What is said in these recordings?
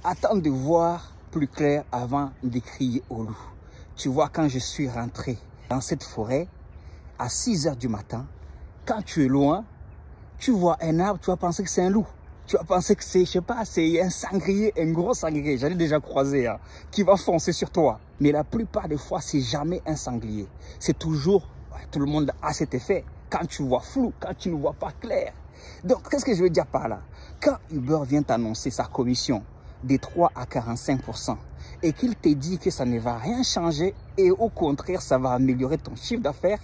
Attends de voir plus clair avant de crier au loup. Tu vois, quand je suis rentré dans cette forêt, à 6 h du matin, quand tu es loin, tu vois un arbre, tu vas penser que c'est un loup. Tu vas penser que c'est, je sais pas, c'est un sanglier, un gros sanglier, j'allais déjà croiser, hein, qui va foncer sur toi. Mais la plupart des fois, c'est jamais un sanglier. C'est toujours, tout le monde a cet effet, quand tu vois flou, quand tu ne vois pas clair. Donc, qu'est-ce que je veux dire par là? Quand Uber vient t'annoncer sa commission des 3 à 45% et qu'il te dit que ça ne va rien changer et au contraire, ça va améliorer ton chiffre d'affaires,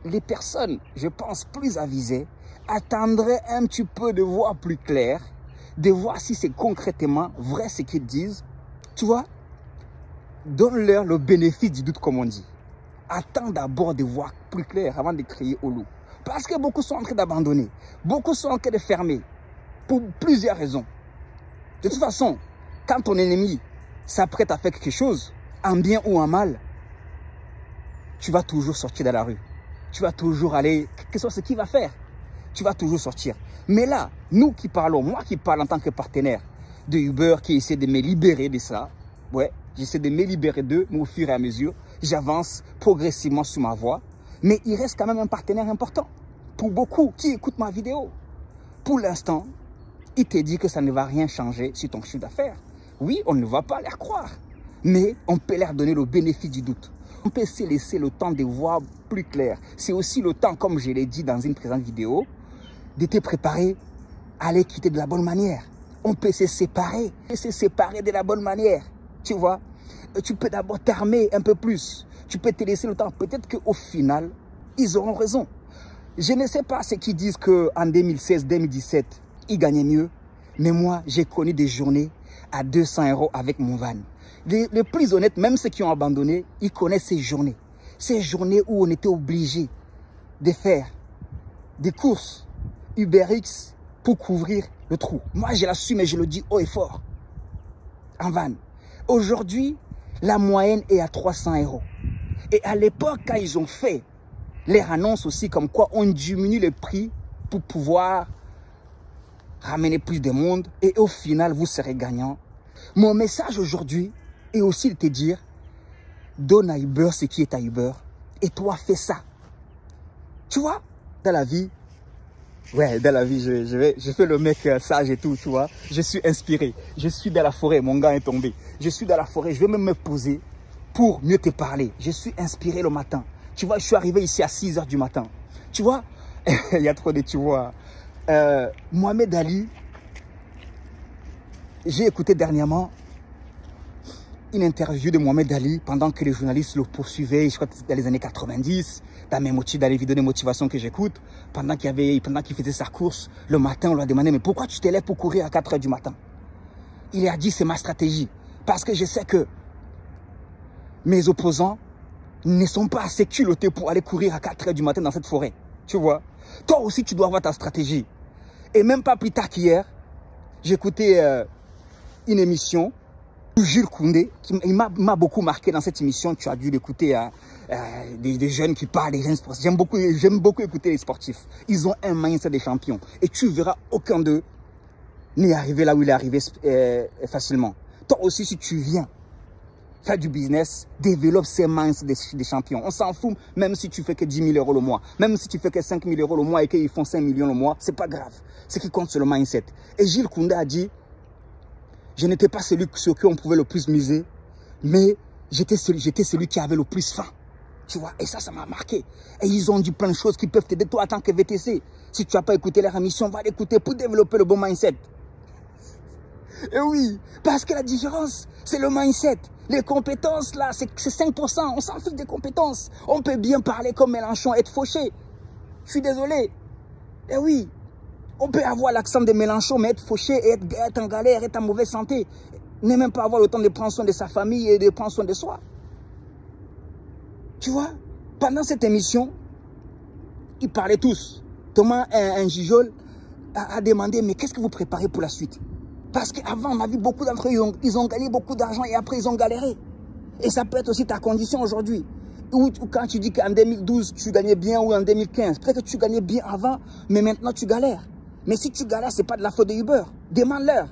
les personnes, je pense, plus avisées, attendraient un petit peu de voir plus clair, de voir si c'est concrètement vrai ce qu'ils disent. Tu vois, donne-leur le bénéfice du doute, comme on dit. Attends d'abord de voir plus clair avant de crier au loup. Parce que beaucoup sont en train d'abandonner. Beaucoup sont en train de fermer. Pour plusieurs raisons. De toute façon, quand ton ennemi s'apprête à faire quelque chose, en bien ou en mal, tu vas toujours sortir de la rue. Tu vas toujours aller, quel que soit ce qu'il va faire, tu vas toujours sortir. Mais là, nous qui parlons, moi qui parle en tant que partenaire de Uber, qui essaie de me libérer de ça, ouais, j'essaie de me libérer d'eux, mais au fur et à mesure, j'avance progressivement sur ma voie. Mais il reste quand même un partenaire important pour beaucoup qui écoutent ma vidéo. Pour l'instant, il te dit que ça ne va rien changer sur ton chiffre d'affaires. Oui, on ne va pas leur croire, mais on peut leur donner le bénéfice du doute. On peut se laisser le temps de voir plus clair. C'est aussi le temps, comme je l'ai dit dans une présente vidéo, de te préparer à les quitter de la bonne manière. On peut se séparer de la bonne manière. Tu vois, tu peux d'abord t'armer un peu plus. Tu peux te laisser le temps. Peut-être qu'au final, ils auront raison. Je ne sais pas ce qu'ils disent qu'en 2016, 2017, ils gagnaient mieux. Mais moi, j'ai connu des journées à 200 € avec mon van. Les plus honnêtes, même ceux qui ont abandonné, ils connaissent ces journées. Ces journées où on était obligé de faire des courses UberX pour couvrir le trou. Moi, je l'assume et je le dis haut et fort. En van. Aujourd'hui, la moyenne est à 300 €. Et à l'époque, quand ils ont fait leur annonce aussi comme quoi on diminue le prix pour pouvoir ramener plus de monde et au final, vous serez gagnant. Mon message aujourd'hui est aussi de te dire, donne à Uber ce qui est à Uber et toi, fais ça. Tu vois, dans la vie, ouais, dans la vie, je fais le mec sage et tout, tu vois. Je suis inspiré. Je suis dans la forêt, mon gars est tombé. Je suis dans la forêt, je vais même me poser pour mieux te parler. Je suis inspiré le matin. Tu vois, je suis arrivé ici à 6 h du matin. Tu vois, il y a trop de tu vois. Mohamed Ali, j'ai écouté dernièrement une interview de Mohamed Ali pendant que les journalistes le poursuivaient, je crois que c'était dans les années 90, dans les vidéos de motivation que j'écoute, pendant qu'il faisait sa course, le matin, on lui a demandé, mais pourquoi tu te lèves pour courir à 4 h du matin? Il a dit, c'est ma stratégie, parce que je sais que mes opposants ne sont pas assez culottés pour aller courir à 4 h du matin dans cette forêt, tu vois. Toi aussi, tu dois avoir ta stratégie. Et même pas plus tard qu'hier, j'écoutais une émission où Jules Koundé, il m'a beaucoup marqué dans cette émission. Tu as dû l'écouter, des jeunes qui parlent, des jeunes sportifs. J'aime beaucoup écouter les sportifs. Ils ont un mindset des champions. Et tu verras aucun d'eux n'est arrivé là où il est arrivé facilement. Toi aussi, si tu viens faire du business, développe ces mindset des champions. On s'en fout, même si tu fais que 10 000 € le mois, même si tu fais que 5 000 € le mois et qu'ils font 5 millions le mois, c'est pas grave. Ce qui compte, c'est le mindset. Et Jules Koundé a dit, je n'étais pas celui sur qui on pouvait le plus miser, mais j'étais celui qui avait le plus faim. Tu vois, et ça m'a marqué. Et ils ont dit plein de choses qui peuvent t'aider, toi, en tant que VTC. Si tu n'as pas écouté leur émission, va l'écouter pour développer le bon mindset. Et oui, parce que la différence, c'est le mindset. Les compétences, là, c'est 5%. On s'en fiche des compétences. On peut bien parler comme Mélenchon, être fauché. Je suis désolé. Et oui, on peut avoir l'accent de Mélenchon, mais être fauché, être en galère, être en mauvaise santé. Ne même pas avoir le temps de prendre soin de sa famille et de prendre soin de soi. Tu vois, pendant cette émission, ils parlaient tous. Thomas, un gijol, a demandé, mais qu'est-ce que vous préparez pour la suite? Parce qu'avant, on a vu beaucoup d'entre eux, ils ont gagné beaucoup d'argent et après, ils ont galéré. Et ça peut être aussi ta condition aujourd'hui. Ou quand tu dis qu'en 2012, tu gagnais bien ou en 2015, peut-être que tu gagnais bien avant, mais maintenant, tu galères. Mais si tu galères, ce n'est pas de la faute de Uber. Demande-leur.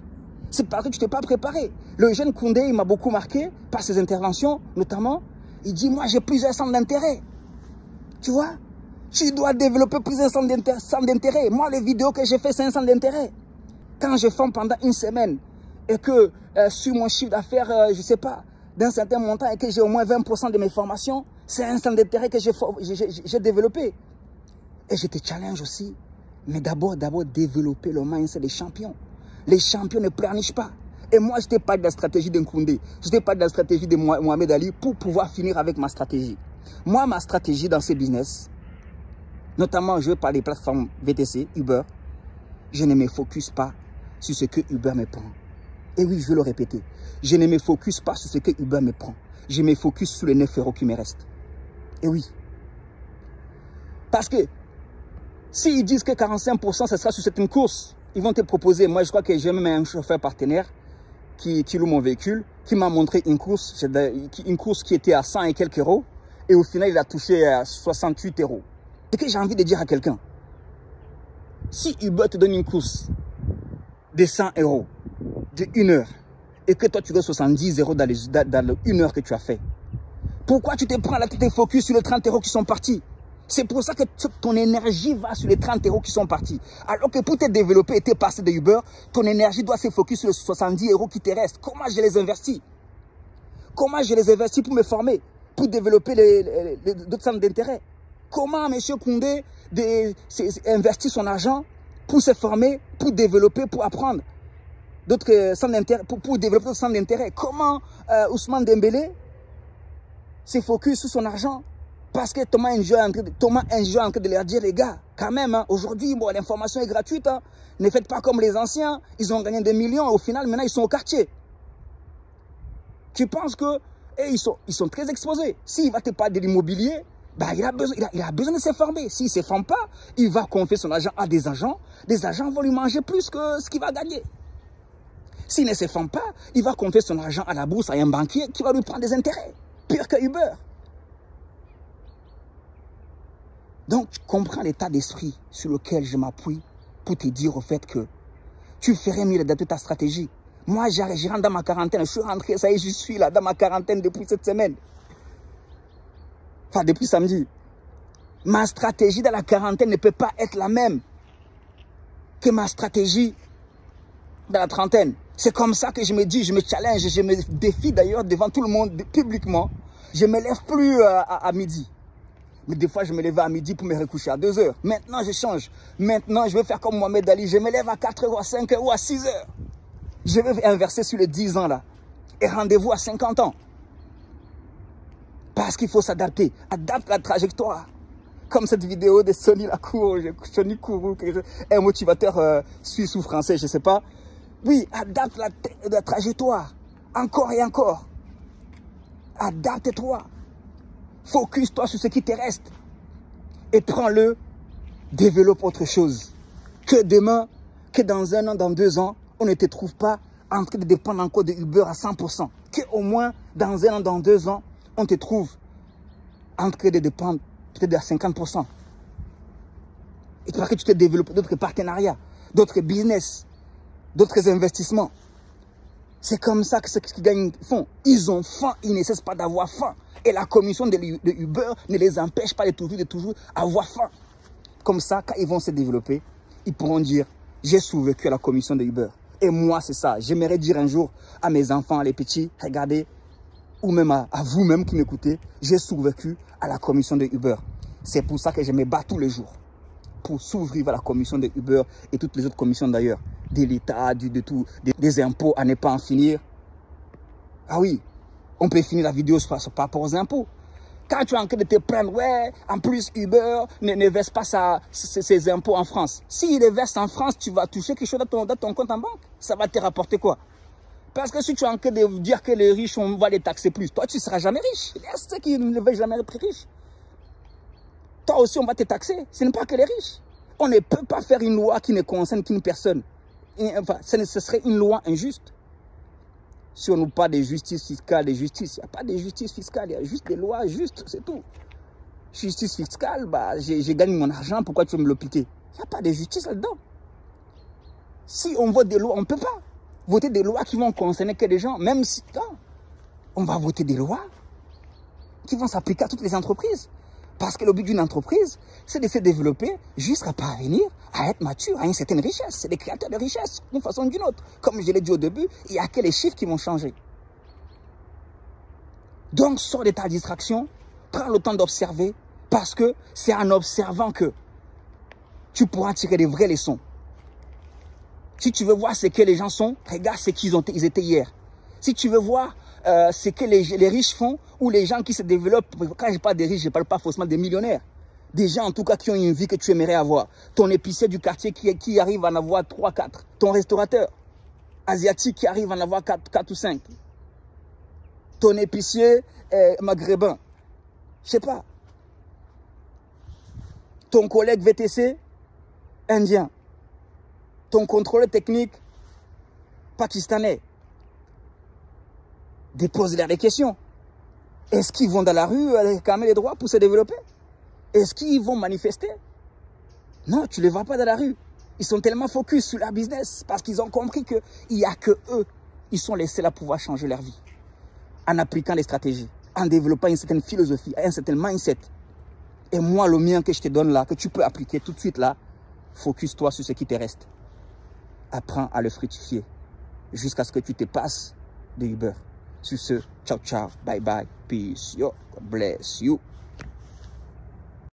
C'est parce que tu t'es pas préparé. Le jeune Koundé, il m'a beaucoup marqué par ses interventions, notamment. Il dit, moi, j'ai plusieurs centres d'intérêt. Tu vois? Tu dois développer plusieurs centres d'intérêt. Moi, les vidéos que j'ai fait, c'est un centre d'intérêt. Quand je forme pendant une semaine et que sur mon chiffre d'affaires, je ne sais pas, d'un certain montant et que j'ai au moins 20% de mes formations, c'est un centre d'intérêt que j'ai développé. Et je te challenge aussi. Mais d'abord, développer le mindset des champions. Les champions ne pleurnichent pas. Et moi, je n'étais pas de la stratégie d'un Koundé. Je n'étais pas de la stratégie de Mohamed Ali pour pouvoir finir avec ma stratégie. Moi, ma stratégie dans ces business, notamment, je veux parler des plateformes VTC, Uber, je ne me focus pas sur ce que Uber me prend. Et oui, je veux le répéter. Je ne me focus pas sur ce que Uber me prend. Je me focus sur les 9 € qui me restent. Et oui. Parce que s'ils disent que 45% ce sera sur cette course, ils vont te proposer. Moi, je crois que j'ai même un chauffeur partenaire qui loue mon véhicule, qui m'a montré une course qui était à 100 et quelques euros. Et au final, il a touché à 68 €. Ce que j'ai envie de dire à quelqu'un, si Uber te donne une course de 100 € de 1 heure et que toi tu dois 70 € dans une heure que tu as fait, pourquoi tu te prends la tête et focus sur les 30 € qui sont partis? C'est pour ça que ton énergie va sur les 30 € qui sont partis. Alors que pour te développer et te passer de Uber, ton énergie doit se focus sur les 70 € qui te restent. Comment je les investis? Comment je les investis pour me former, pour développer d'autres centres d'intérêt? Comment M. Koundé investit son argent pour se former, pour développer, pour apprendre d'autres centres d'intérêt, pour développer d'autres centres d'intérêt? Comment Ousmane Dembélé se focus sur son argent? Parce que Thomas N'Jo est en train de leur dire, les gars, quand même, hein, aujourd'hui, bon, l'information est gratuite. Hein, ne faites pas comme les anciens. Ils ont gagné des millions. Au final, maintenant, ils sont au quartier. Tu penses que ils sont très exposés. S'il va te parler de l'immobilier, bah, il a besoin de se former. S'il ne se forme pas, il va confier son argent à des agents. Des agents vont lui manger plus que ce qu'il va gagner. S'il ne se forme pas, il va confier son argent à la bourse, à un banquier qui va lui prendre des intérêts. Pire que Uber. Donc, tu comprends l'état d'esprit sur lequel je m'appuie pour te dire au fait que tu ferais mieux d'adapter ta stratégie. Moi, je rentre dans ma quarantaine. Je suis rentré, ça y est, je suis là dans ma quarantaine depuis cette semaine. Enfin, depuis samedi. Ma stratégie dans la quarantaine ne peut pas être la même que ma stratégie dans la trentaine. C'est comme ça que je me dis, je me challenge, je me défie d'ailleurs devant tout le monde, publiquement. Je ne me lève plus à midi. Mais des fois, je me lève à midi pour me recoucher à 2 h. Maintenant, je change. Maintenant, je vais faire comme Mohamed Ali. Je me lève à 4 h, à 5 h ou à 6 h. Je vais inverser sur les 10 ans là. Et rendez-vous à 50 ans. Parce qu'il faut s'adapter. Adapte la trajectoire. Comme cette vidéo de Sonny Lacour, Sonny Kourou, un motivateur suisse ou français, je ne sais pas. Oui, adapte la trajectoire. Encore et encore. Adapte-toi. Focus-toi sur ce qui te reste. Et prends-le, développe autre chose. Que demain, que dans 1 an, dans 2 ans, on ne te trouve pas en train de dépendre encore de Uber à 100%. Qu'au moins, dans 1 an, dans 2 ans, on te trouve en train de dépendre peut-être à 50%. Et parce que tu te développes d'autres partenariats, d'autres business, d'autres investissements. C'est comme ça que ceux qui gagnent font. Ils ont faim, ils ne cessent pas d'avoir faim. Et la commission de Uber ne les empêche pas de toujours avoir faim. Comme ça, quand ils vont se développer, ils pourront dire, j'ai survécu à la commission de Uber. Et moi, c'est ça. J'aimerais dire un jour à mes enfants, les petits, regardez, ou même à vous-même qui m'écoutez, j'ai survécu à la commission de Uber. C'est pour ça que je me bats tous les jours. Pour s'ouvrir à la commission de Uber et toutes les autres commissions d'ailleurs. De l'État, des impôts à ne pas en finir. Ah oui, on peut finir la vidéo par rapport aux impôts. Quand tu es en train de te prendre, ouais, en plus Uber ne verse pas ses impôts en France. S'il les verse en France, tu vas toucher quelque chose dans ton compte en banque. Ça va te rapporter quoi? Parce que si tu es en train de dire que les riches, on va les taxer plus, toi, tu ne seras jamais riche. Il y a ceux qui ne veulent jamais être riches. Toi aussi, on va te taxer. Ce n'est pas que les riches. On ne peut pas faire une loi qui ne concerne qu'une personne. Enfin, ce serait une loi injuste. Si on nous parle de justice fiscale, de justice, il n'y a pas de justice fiscale, il y a juste des lois justes, c'est tout. Justice fiscale, bah, j'ai gagné mon argent, pourquoi tu veux me le piquer? Il n'y a pas de justice là-dedans. Si on vote des lois, on ne peut pas. voter des lois qui vont concerner que des gens, même si on va voter des lois qui vont s'appliquer à toutes les entreprises. Parce que le but d'une entreprise, c'est de se développer jusqu'à parvenir à être mature, à une certaine richesse. C'est des créateurs de richesse, d'une façon ou d'une autre. Comme je l'ai dit au début, il n'y a que les chiffres qui vont changer. Donc, sors de ta distraction, prends le temps d'observer, parce que c'est en observant que tu pourras tirer des vraies leçons. Si tu veux voir ce que les gens sont, regarde ce qu'ils étaient hier. Si tu veux voir ce que les riches font, ou les gens qui se développent, quand je parle des riches, je ne parle pas forcément des millionnaires. Des gens en tout cas qui ont une vie que tu aimerais avoir. Ton épicier du quartier qui arrive à en avoir 3, 4. Ton restaurateur asiatique qui arrive à en avoir 4 ou 5. Ton épicier maghrébin. Je ne sais pas. Ton collègue VTC indien. Ton contrôleur technique pakistanais. Dépose-leur des questions. Est-ce qu'ils vont dans la rue réclamer les droits pour se développer? Est-ce qu'ils vont manifester? Non, tu ne les vois pas dans la rue. Ils sont tellement focus sur leur business parce qu'ils ont compris qu'il n'y a que eux. Ils sont les seuls à pouvoir changer leur vie. En appliquant les stratégies, en développant une certaine philosophie, un certain mindset. Et moi, le mien que je te donne là, que tu peux appliquer tout de suite là, focus-toi sur ce qui te reste. Apprends à le fructifier jusqu'à ce que tu te passes de Uber. Sur ce, ciao, ciao, bye, bye, peace, yo, God bless you.